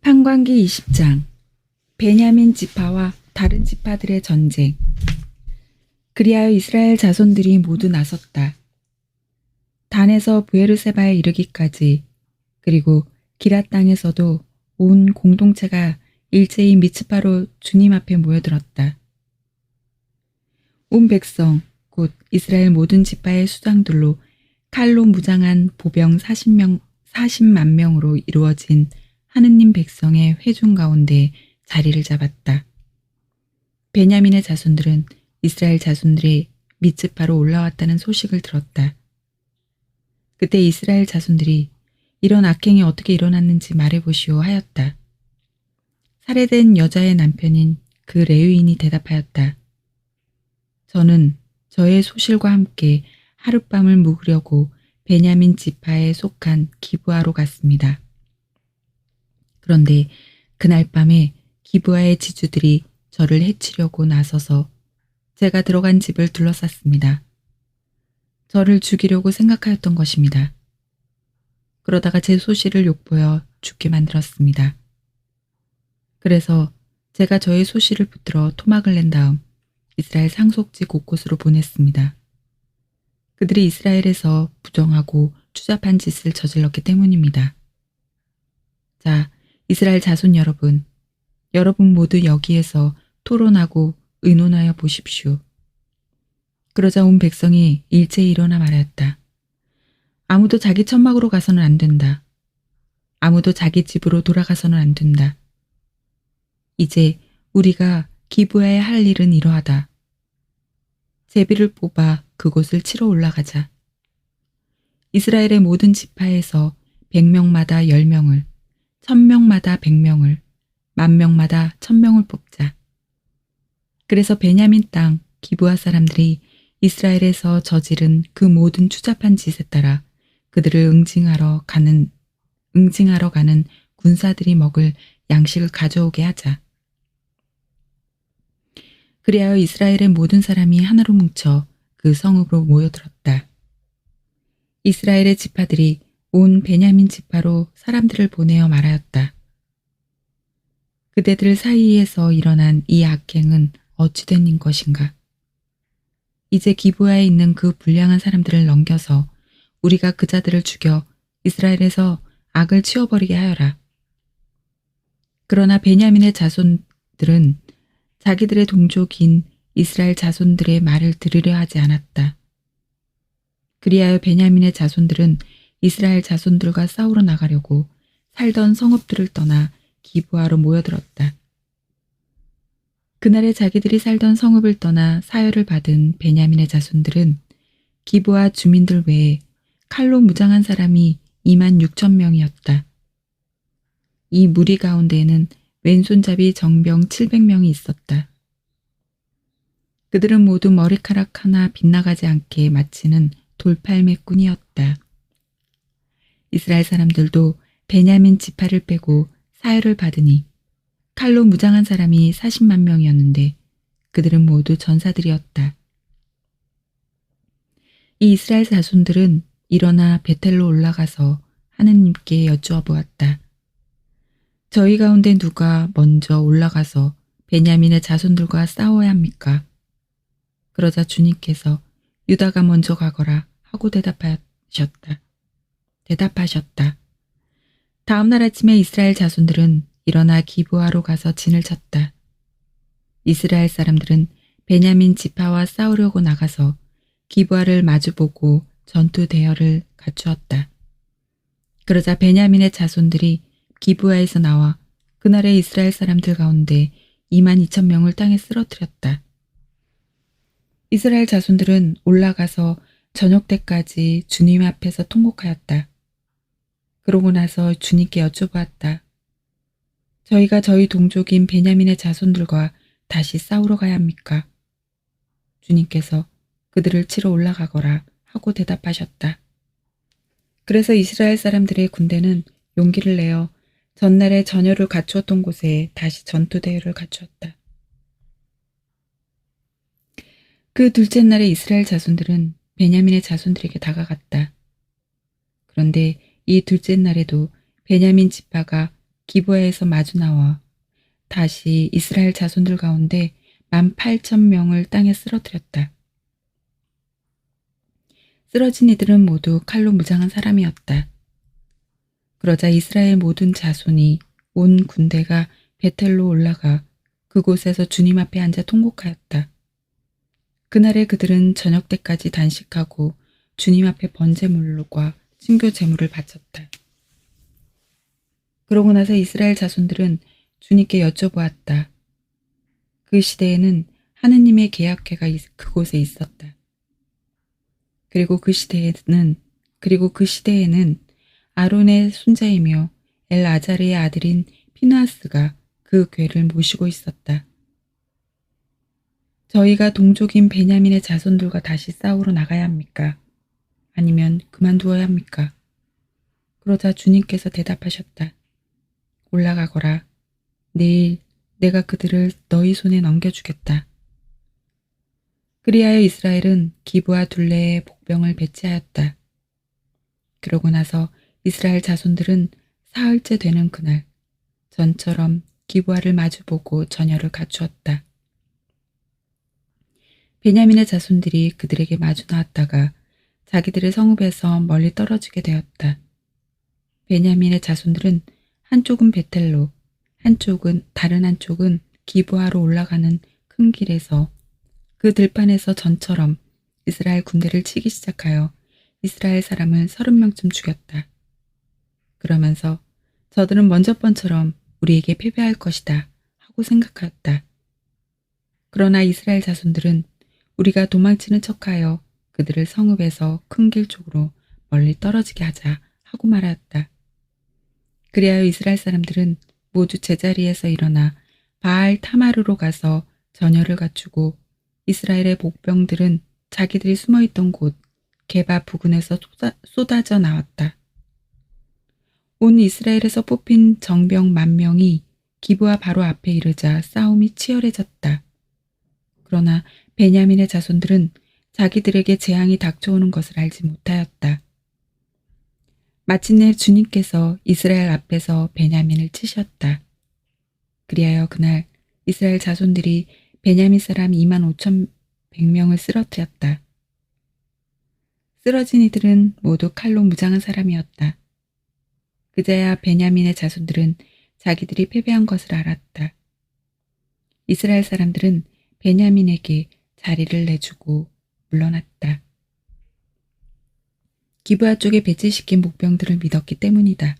판관기 20장 베냐민 지파와 다른 지파들의 전쟁. 그리하여 이스라엘 자손들이 모두 나섰다. 단에서 브에르세바에 이르기까지, 그리고 기랏 땅에서도 온 공동체가 일제히 미츠파로 주님 앞에 모여들었다. 온 백성 곧 이스라엘 모든 지파의 수장들로 칼로 무장한 보병 40만 명으로 이루어진 하느님 백성의 회중 가운데 자리를 잡았다. 베냐민의 자손들은 이스라엘 자손들이 미츠파로 올라왔다는 소식을 들었다. 그때 이스라엘 자손들이 이런 악행이 어떻게 일어났는지 말해보시오 하였다. 살해된 여자의 남편인 그 레위인이 대답하였다. 저는 저의 소실과 함께 하룻밤을 묵으려고 베냐민 지파에 속한 기브아로 갔습니다. 그런데 그날 밤에 기브아의 지주들이 저를 해치려고 나서서 제가 들어간 집을 둘러쌌습니다. 저를 죽이려고 생각하였던 것입니다. 그러다가 제 소실을 욕보여 죽게 만들었습니다. 그래서 제가 저의 소실을 붙들어 토막을 낸 다음 이스라엘 상속지 곳곳으로 보냈습니다. 그들이 이스라엘에서 부정하고 추잡한 짓을 저질렀기 때문입니다. 자, 이스라엘 자손 여러분, 여러분 모두 여기에서 토론하고 의논하여 보십시오. 그러자 온 백성이 일제히 일어나 말하였다. 아무도 자기 천막으로 가서는 안 된다. 아무도 자기 집으로 돌아가서는 안 된다. 이제 우리가 기브아에 할 일은 이러하다. 제비를 뽑아 그곳을 치러 올라가자. 이스라엘의 모든 지파에서 100명마다 10명을, 1000명마다 100명을, 10,000명마다 1000명을 뽑자. 그래서 베냐민 땅 기브아 사람들이 이스라엘에서 저지른 그 모든 추잡한 짓에 따라 그들을 응징하러 가는 군사들이 먹을 양식을 가져오게 하자. 그리하여 이스라엘의 모든 사람이 하나로 뭉쳐 그 성읍으로 모여들었다. 이스라엘의 지파들이 온 베냐민 지파로 사람들을 보내어 말하였다. 그대들 사이에서 일어난 이 악행은 어찌된 것인가? 이제 기브아에 있는 그 불량한 사람들을 넘겨서 우리가 그 자들을 죽여 이스라엘에서 악을 치워버리게 하여라. 그러나 베냐민의 자손들은 자기들의 동족인 이스라엘 자손들의 말을 들으려 하지 않았다. 그리하여 베냐민의 자손들은 이스라엘 자손들과 싸우러 나가려고 살던 성읍들을 떠나 기브아로 모여들었다. 그날에 자기들이 살던 성읍을 떠나 사열을 받은 베냐민의 자손들은 기브아 주민들 외에 칼로 무장한 사람이 26,000명이었다. 이 무리 가운데에는 왼손잡이 정병 700명이 있었다. 그들은 모두 머리카락 하나 빗나가지 않게 마치는 돌팔매꾼이었다. 이스라엘 사람들도 베냐민 지파를 빼고 사열을 받으니 칼로 무장한 사람이 40만 명이었는데 그들은 모두 전사들이었다. 이 이스라엘 자손들은 일어나 베텔로 올라가서 하느님께 여쭈어 보았다. 저희 가운데 누가 먼저 올라가서 베냐민의 자손들과 싸워야 합니까? 그러자 주님께서 유다가 먼저 가거라 하고 대답하셨다. 다음 날 아침에 이스라엘 자손들은 일어나 기브아로 가서 진을 쳤다. 이스라엘 사람들은 베냐민 지파와 싸우려고 나가서 기브아를 마주보고 전투 대열을 갖추었다. 그러자 베냐민의 자손들이 기브아에서 나와 그날의 이스라엘 사람들 가운데 22,000명을 땅에 쓰러뜨렸다. 이스라엘 자손들은 올라가서 저녁 때까지 주님 앞에서 통곡하였다. 그러고 나서 주님께 여쭤보았다. 저희가 저희 동족인 베냐민의 자손들과 다시 싸우러 가야 합니까? 주님께서 그들을 치러 올라가거라 하고 대답하셨다. 그래서 이스라엘 사람들의 군대는 용기를 내어 전날에 전열을 갖추었던 곳에 다시 전투 대열을 갖추었다. 그 둘째 날에 이스라엘 자손들은 베냐민의 자손들에게 다가갔다. 그런데 이 둘째 날에도 베냐민 지파가 기브아에서 마주 나와 다시 이스라엘 자손들 가운데 18,000명을 땅에 쓰러뜨렸다. 쓰러진 이들은 모두 칼로 무장한 사람이었다. 그러자 이스라엘 모든 자손이 온 군대가 베텔로 올라가 그곳에서 주님 앞에 앉아 통곡하였다. 그날에 그들은 저녁 때까지 단식하고 주님 앞에 번제물과 순교 제물을 바쳤다. 그러고 나서 이스라엘 자손들은 주님께 여쭤보았다. 그 시대에는 하느님의 계약궤가 그곳에 있었다. 그리고 그 시대에는 아론의 손자이며 엘아자르의 아들인 피느하스가 그 궤를 모시고 있었다. 저희가 동족인 베냐민의 자손들과 다시 싸우러 나가야 합니까? 아니면 그만두어야 합니까? 그러자 주님께서 대답하셨다. 올라가거라. 내일 내가 그들을 너희 손에 넘겨주겠다. 그리하여 이스라엘은 기브아 둘레에 복병을 배치하였다. 그러고 나서 이스라엘 자손들은 사흘째 되는 그날 전처럼 기브아를 마주보고 전열을 갖추었다. 베냐민의 자손들이 그들에게 마주 나왔다가 자기들의 성읍에서 멀리 떨어지게 되었다. 베냐민의 자손들은 한쪽은 베텔로, 다른 한쪽은 기브아로 올라가는 큰 길에서 그 들판에서 전처럼 이스라엘 군대를 치기 시작하여 이스라엘 사람을 30명쯤 죽였다. 그러면서 저들은 먼저 번처럼 우리에게 패배할 것이다 하고 생각하였다. 그러나 이스라엘 자손들은 우리가 도망치는 척하여 그들을 성읍에서 큰 길 쪽으로 멀리 떨어지게 하자 하고 말하였다. 그리하여 이스라엘 사람들은 모두 제자리에서 일어나 바알 타마르로 가서 전열을 갖추고 이스라엘의 복병들은 자기들이 숨어있던 곳 게바 부근에서 쏟아져 나왔다. 온 이스라엘에서 뽑힌 정병 10,000명이 기브아 바로 앞에 이르자 싸움이 치열해졌다. 그러나 베냐민의 자손들은 자기들에게 재앙이 닥쳐오는 것을 알지 못하였다. 마침내 주님께서 이스라엘 앞에서 베냐민을 치셨다. 그리하여 그날 이스라엘 자손들이 베냐민 사람 25,100명을 쓰러뜨렸다. 쓰러진 이들은 모두 칼로 무장한 사람이었다. 그제야 베냐민의 자손들은 자기들이 패배한 것을 알았다. 이스라엘 사람들은 베냐민에게 자리를 내주고 물러났다. 기브아 쪽에 배치시킨 복병들을 믿었기 때문이다.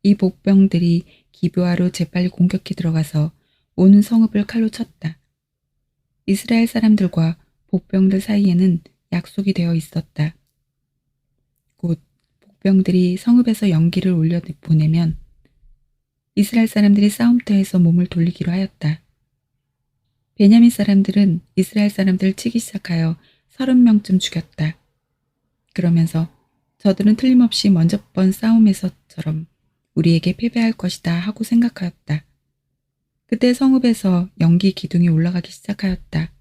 이 복병들이 기브아로 재빨리 공격해 들어가서 온 성읍을 칼로 쳤다. 이스라엘 사람들과 복병들 사이에는 약속이 되어 있었다. 곧 복병들이 성읍에서 연기를 올려 보내면 이스라엘 사람들이 싸움터에서 몸을 돌리기로 하였다. 베냐민 사람들은 이스라엘 사람들을 치기 시작하여 30명쯤 죽였다. 그러면서 저들은 틀림없이 먼저 번 싸움에서처럼 우리에게 패배할 것이다 하고 생각하였다. 그때 성읍에서 연기 기둥이 올라가기 시작하였다.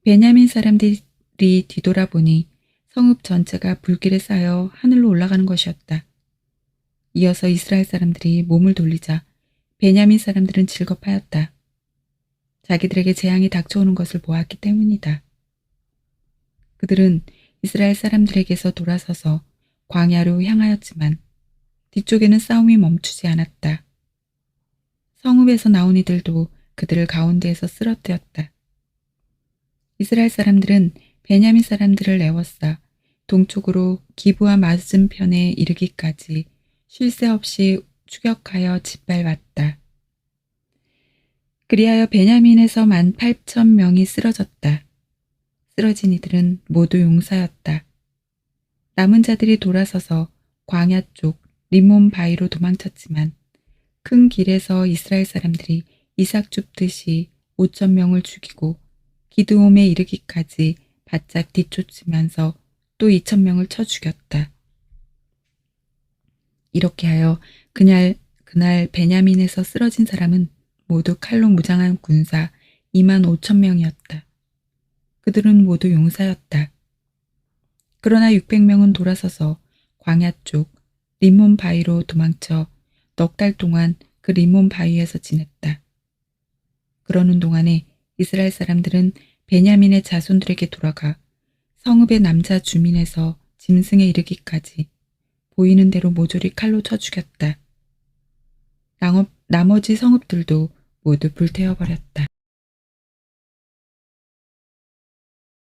베냐민 사람들이 뒤돌아보니 성읍 전체가 불길에 쌓여 하늘로 올라가는 것이었다. 이어서 이스라엘 사람들이 몸을 돌리자 베냐민 사람들은 질겁하였다. 자기들에게 재앙이 닥쳐오는 것을 보았기 때문이다. 그들은 이스라엘 사람들에게서 돌아서서 광야로 향하였지만 뒤쪽에는 싸움이 멈추지 않았다. 성읍에서 나온 이들도 그들을 가운데에서 쓰러뜨렸다. 이스라엘 사람들은 베냐민 사람들을 내워싸 동쪽으로 기브아 맞은편에 이르기까지 쉴 새 없이 추격하여 짓밟았다. 그리하여 베냐민에서 18,000명이 쓰러졌다. 쓰러진 이들은 모두 용사였다. 남은 자들이 돌아서서 광야 쪽 림몬 바위로 도망쳤지만 큰 길에서 이스라엘 사람들이 이삭 줍듯이 5,000명을 죽이고 기드홈에 이르기까지 바짝 뒤쫓으면서 또 2,000명을 쳐 죽였다. 이렇게 하여 그날 베냐민에서 쓰러진 사람은 모두 칼로 무장한 군사 25,000명이었다. 그들은 모두 용사였다. 그러나 600명은 돌아서서 광야 쪽 림몬 바위로 도망쳐 넉 달 동안 그 림몬 바위에서 지냈다. 그러는 동안에 이스라엘 사람들은 베냐민의 자손들에게 돌아가 성읍의 남자 주민에서 짐승에 이르기까지 보이는 대로 모조리 칼로 쳐 죽였다. 나머지 성읍들도 모두 불태워버렸다.